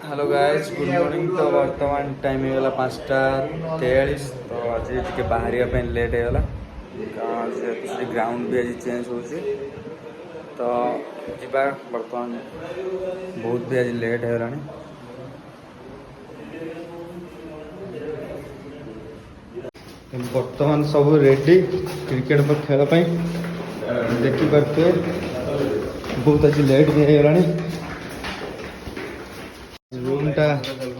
Hello guys good morning. तो वर्तमान time होगा 5:43। तो आज टे बाहर लेट होगा कारण ग्राउंड भी आज चेंज हो तो जा बर्तमान बहुत भी आज लेट होगा। बर्तमान सब रेडी क्रिकेट पर खेल देखिपे बहुत आज लेट भी होगा। रूम टा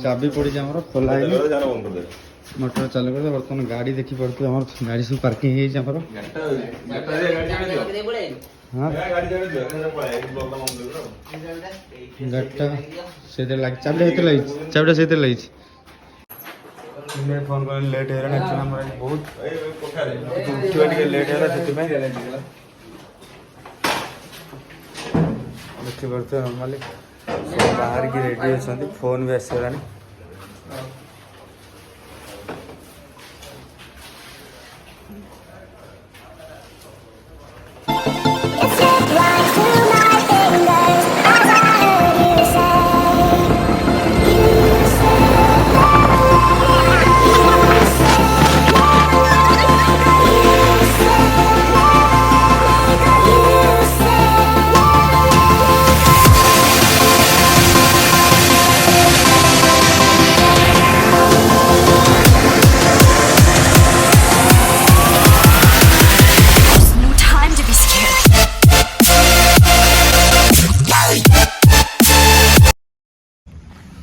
चाबी पड़ी आम खोला मोटर चालू कर बर्तमान गाड़ी देखी पड़े आम गाड़ी सब पार्किंग हाँ गाड़ीटा से चाबिटा से लगी फोन कर लेट हो बहुत उठा लेट है देखी पड़े नॉर्मली बाहर की रेडी अच्छा फोन भी आसगला।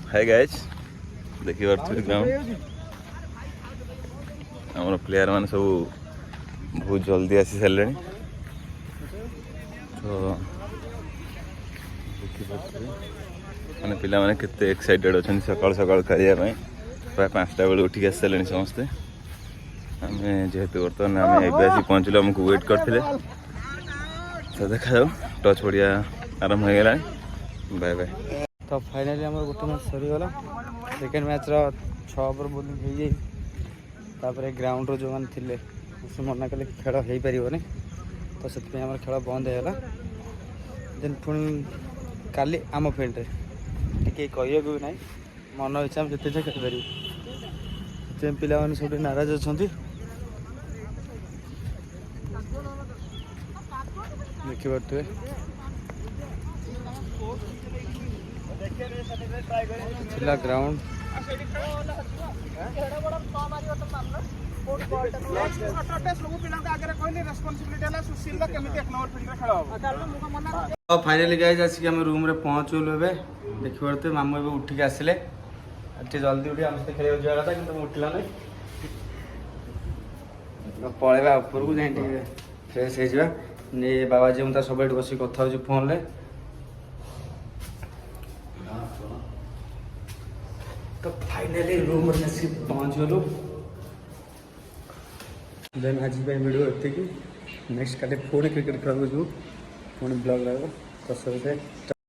हाय गाइस देखिए ग्राउंड आम प्लेयर मान सब बहुत जल्दी आसी सारे तो मैंने पिला माने केते एक्साइटेड अच्छा सकाल सकाल खाइबा प्राय 5टा बेलू उठिक आसी सारे समस्ते आम जेहेतु बर्तमान आम एवं पहुँचलु आमको वेट करते तो देखा जाऊ टच पड़िया आरंभ हो गला। Bye bye. तो फाइनाली आम गोटे मैच सरीगला सेकेंड मैच 6 ओवर बोलिंग हो ग्राउंड जो मैंने थे से मना कले खेल हो पारे तो से खेल बंद होगा। देन पुणी काली आम फील्ड टे कह भी ना मन इच्छा आम जिते खेल पार पिला मैंने सब नाराज अच्छा देखिपे ग्राउंड फाइनाली गाइस आसिक आम रूम रे पहुँचलु देखिए मामू ए उठिक आसिले जल्दी उठी आम सहित खेल जावा कि उठला ना पलैबा ऊपर को जाए फ्रेश हो बाबाजी मुझे सब बस कथा हो फोन रे तो फाइनाली रूम पहुँच गलु। देन आज वीडियो एतिक नेक्स्ट काटे पुणी क्रिकेट खेल जो पुणी ब्लॉग लगे तो सब